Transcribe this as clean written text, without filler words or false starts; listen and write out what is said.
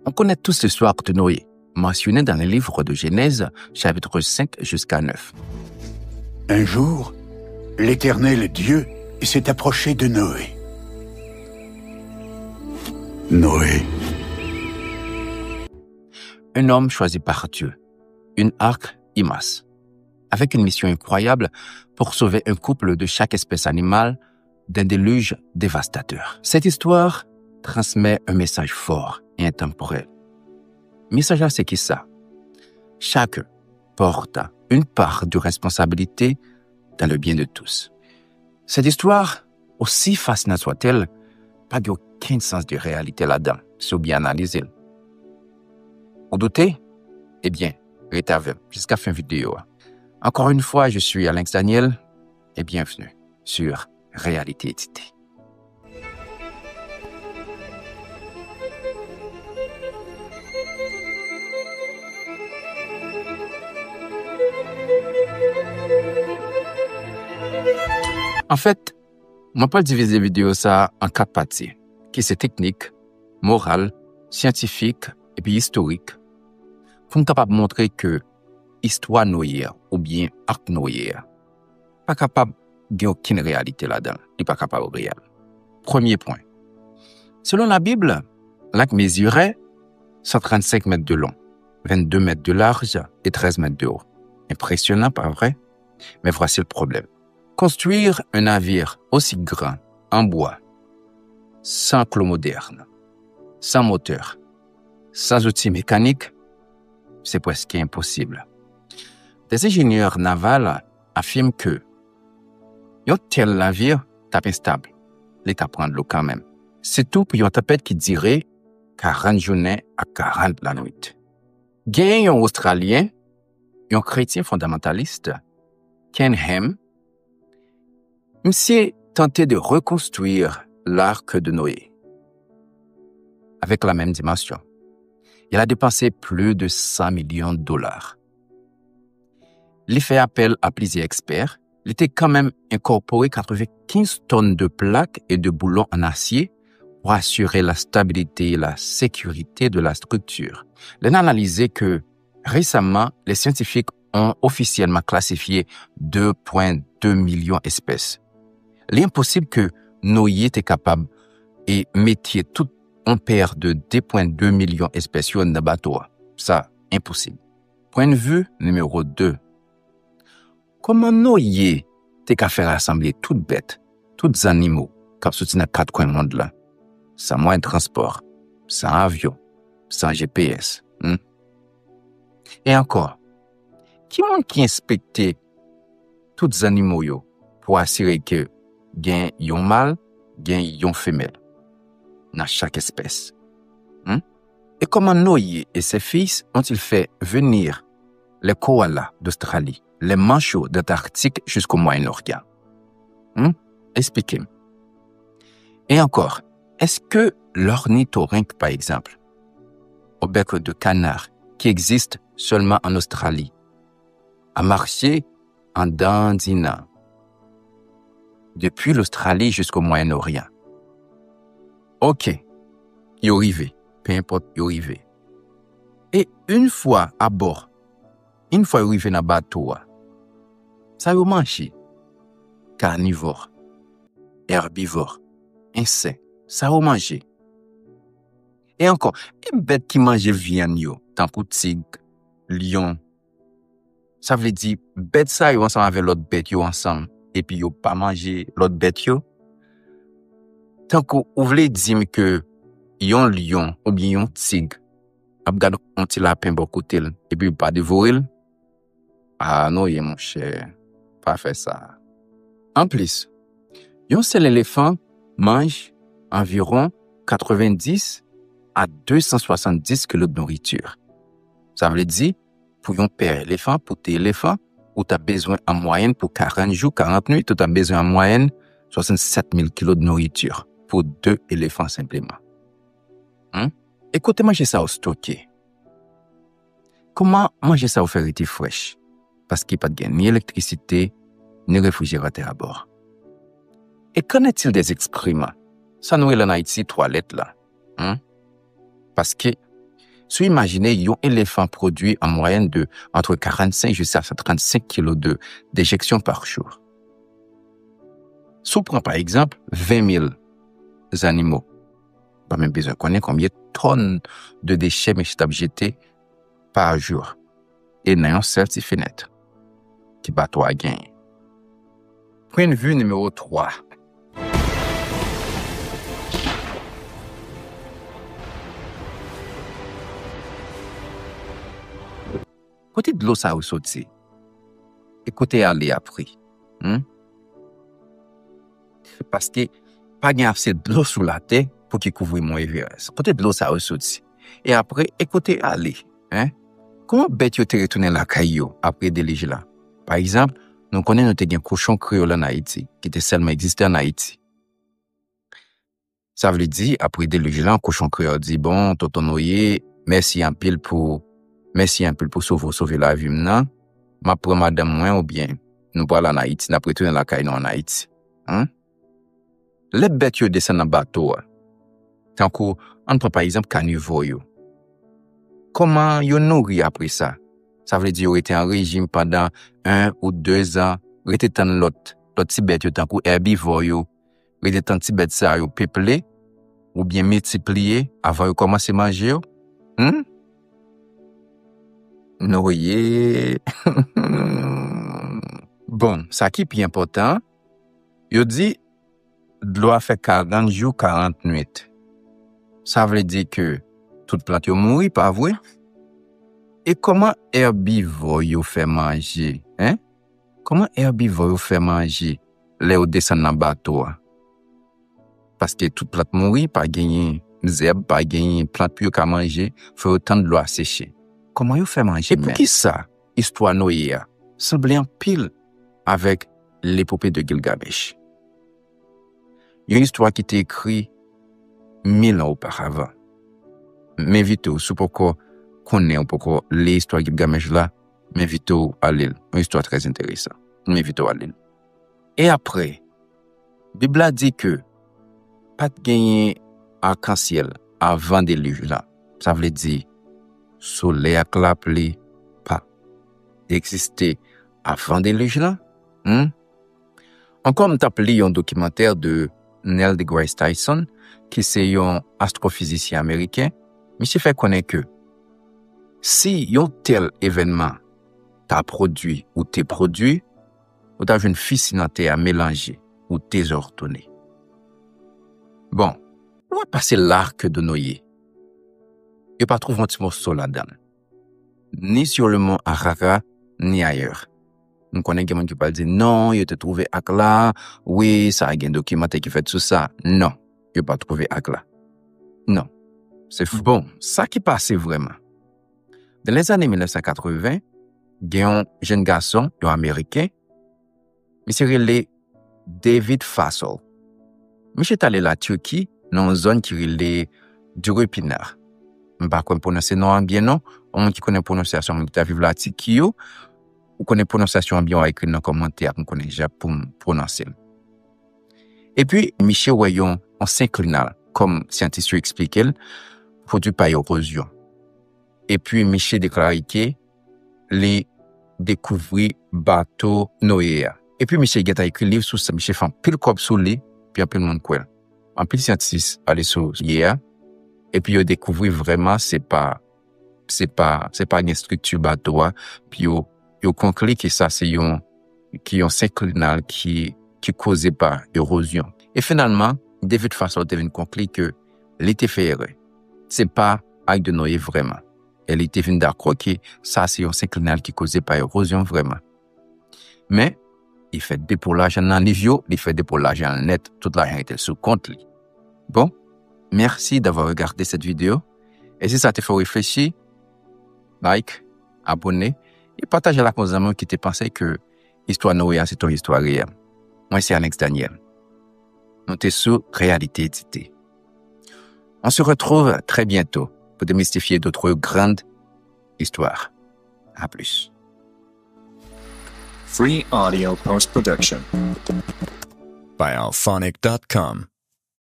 On connaît tous l'histoire de Noé, mentionnée dans les livres de Genèse, chapitre 5 jusqu'à 9. Un jour, l'Éternel Dieu s'est approché de Noé. Noé. Un homme choisi par Dieu, une arche immense, avec une mission incroyable pour sauver un couple de chaque espèce animale d'un déluge dévastateur. Cette histoire transmet un message fort et intemporel. Le message-là, c'est qui ça? Chacun porte une part de responsabilité dans le bien de tous. Cette histoire, aussi fascinante soit-elle, pas aucun sens de réalité là-dedans, si vous bien analysé. Vous doutez? Eh bien, restez avec jusqu'à la fin de la vidéo. Encore une fois, je suis Alex Daniel et bienvenue sur Réalité Éditée. En fait, on peut diviser la vidéo ça en 4 parties, qui sont techniques, morales, scientifiques et puis historiques, pour nous capable de montrer que histoire Noé ou bien arc Noé pas capable de aucune réalité là-dedans, il n'est pas capable de réel. Premier point. Selon la Bible, l'arc mesurait 135 mètres de long, 22 mètres de large et 13 mètres de haut. Impressionnant, pas vrai? Mais voici le problème. Construire un navire aussi grand, en bois, sans clos moderne, sans moteur, sans outils mécaniques, c'est presque impossible. Des ingénieurs navals affirment que un tel navire est instable, il est à prendre l'eau quand même. C'est tout pour une tempête qui dirait 40 journées à 40 la nuit. Gagne un Australien, un chrétien fondamentaliste, Ken Ham, monsieur tenté de reconstruire l'arche de Noé avec la même dimension. Il a dépensé plus de 100 millions de dollars. Il fait appel à plusieurs experts. Il était quand même incorporé 95 tonnes de plaques et de boulons en acier pour assurer la stabilité et la sécurité de la structure. Il a analysé que récemment, les scientifiques ont officiellement classifié 2,2 millions d'espèces. Il est impossible que Noé était capable et mettiez tout un paire de 2,2 millions d'espèces dans le bateau. Ça, impossible. Point de vue numéro 2. Comment Noé t'es qu'à faire rassembler toutes bêtes, tous animaux, qui sont dans 4 coins du monde là, sans moyen de transport, sans avion, sans GPS. Et encore, qui monde qui inspecte tous les animaux yo, pour assurer que gain yon mâle, gain yon femelle dans chaque espèce. Et comment Noé et ses fils ont-ils fait venir les koalas d'Australie, les manchots d'Antarctique jusqu'au Moyen-Orient? Expliquez-moi. Et encore, est-ce que l'ornithorynque, par exemple, au bec de canard, qui existe seulement en Australie, a marché en dandinant depuis l'Australie jusqu'au Moyen-Orient? OK, il est arrivé, peu importe, il est arrivé. Et une fois à bord, une fois arrivé dans le bateau, ça a mangé carnivore, herbivore, insectes, ça a mangé. Et encore, une bête qui mange viande, tant que tigre, lion, ça veut dire, bête ça, yo ensemble avec l'autre bête, yo ensemble, et puis yo pas manger l'autre bête, yo. Tant que vous voulez dire que yon lion, ou bien yon tigre, ap gade un petit lapin bon côté, et puis pas dévorer, ah non, mon cher, pas faire ça. En plus, yon seul éléphant mange environ 90 à 270 kg de nourriture. Ça veut dire, pour un père éléphant, pour tes éléphants, où tu as besoin en moyenne pour 40 jours, 40 nuits, tu as besoin en moyenne 67 000 kg de nourriture pour 2 éléphants simplement. Écoutez, manger ça au stocké. Comment manger ça au faire été fraîche? Parce qu'il n'y a pas de ni électricité, ni réfrigérateur à bord. Et qu'en est-il des excréments? Ça nous est en Haïti, toilette là. Parce que Si vous imaginez, un éléphant produit en moyenne de entre 45 jusqu'à 35 kilos d'éjection par jour. Si on prend par exemple 20 000 animaux, pas même besoin de connaître combien de tonnes de déchets végétables jetés par jour. Et dans un seul petit fenêtre qui bat toi à gagner. Point de vue numéro 3. Côté de l'eau, ça a sauté. Et côté aller après. Parce que pas de assez de l'eau sous la terre pour qu'il couvre mon Everest. Côté de l'eau, ça a sauté. Et après, écoutez aller. Comment bête yo te retourner la caillou après délige là? Par exemple, nous connaissons un cochon créole en Haïti, qui était seulement existé en Haïti. Ça veut dire, après délige là, un cochon créole dit, bon, tonton Noyer, merci un pile pour sauver la vie maintenant. Ma prend madame moi ou bien, nous parlons en Haïti, nous retourner la caillou en Haïti. Les bêtes yo descendent en bateau. Tant qu'on prend par exemple carnivore yo. Comment yo nourri après ça? Ça veut dire yo était en régime pendant 1 ou 2 ans, rete tan l'autre petit bête yo tant qu'on herbivore yo, rete tan petit bête ça yo peuplé ou bien multiplié avant yo commencer manger yo. Noyer. Bon, ça qui est plus important, yo dit de l'eau fait 40 jours, 40 nuits. Ça veut dire que toute plante yo mouri, pas vrai? Et comment herbivore yo fait manger? Comment herbivore yo fait manger les ou descend dans bateau? Parce que toute plante mouri, pas gagner zèbre, pas gagner plante pour yo manger, faut autant de l'eau à sécher. Comment yo fait manger? Et pour qui ça, histoire Noé semble en pile avec l'épopée de Gilgamesh. Il y a une histoire qui était écrite 1000 ans auparavant. M'invite sous pourquoi connaître pourquoi l'histoire de Gilgamesh là, m'invite à l'île. Une histoire très intéressante. M'invite à l'île. Et après, la Bible a dit que pas de gagner arc-en-ciel avant déluge là. Ça veut dire soleil à clapler pas exister avant déluge là. Encore m't'a appelé un documentaire de Neil deGrasse Tyson qui c'est un astrophysicien américain. Monsieur fait connaître que si un tel événement t'a produit ou t'es produit, ou t'as une fissinante à mélanger ou t'es ordonné. Bon, on va passer l'arc de Noé. Il pas trouver un petit morceau là-dedans. Ni sur le mont Ararat, ni ailleurs. Nous connaissons quelqu'un qui parle dire non, il te trouvé à là, oui, ça a un documentaire qui fait tout ça. Non, il pas trouvé à là. Non. C'est fou. Bon, ça qui passait vraiment. Dans les années 1980, il y a un jeune garçon, un Américain, il s'est relé David Fassel. Il est allé à la Turquie, dans une zone qui est relée du Rupinar. Je ne sais pas comment prononcer non bien non. On qui connaît la prononciation, qui vivre là, Tikio, ou connaît la prononciation bien, écrit dans les commentaires, on connaît déjà pour prononcer. Et puis, Michel Wayon, en synclinal, comme scientifique expliqué, produit par érosion. Et puis, Michel déclaré qu'il découvrit bateau Noé. Et puis, Michel a écrit un livre sur ça. Michel fait un pile cop sur lui, puis un pile monde quoi. Un pile scientifique allé sur hier. Et puis, il a découvert vraiment, c'est pas une structure bateau, puis il a conclu que ça, c'est un synclinal qui causait par érosion. Et finalement, David Fassel devait conclure que l'été fait erreur. C'est pas avec de Noé vraiment. Elle était venue d'accord que ça, c'est un synclinal qui causait par érosion vraiment. Mais, il fait dépolage en livio, il fait dépolage en net, toute l'argent était sous compte. Bon, merci d'avoir regardé cette vidéo. Et si ça te fait réfléchir, like, abonnez et partagez la cause d'amour qui te pensait que l'histoire Noé, c'est une histoire réelle. Moi, c'est Alex Daniel. Nous sommes sur Réalité Éditée. On se retrouve très bientôt pour démystifier d'autres grandes histoires. À plus. Free audio post-production by alphonic.com.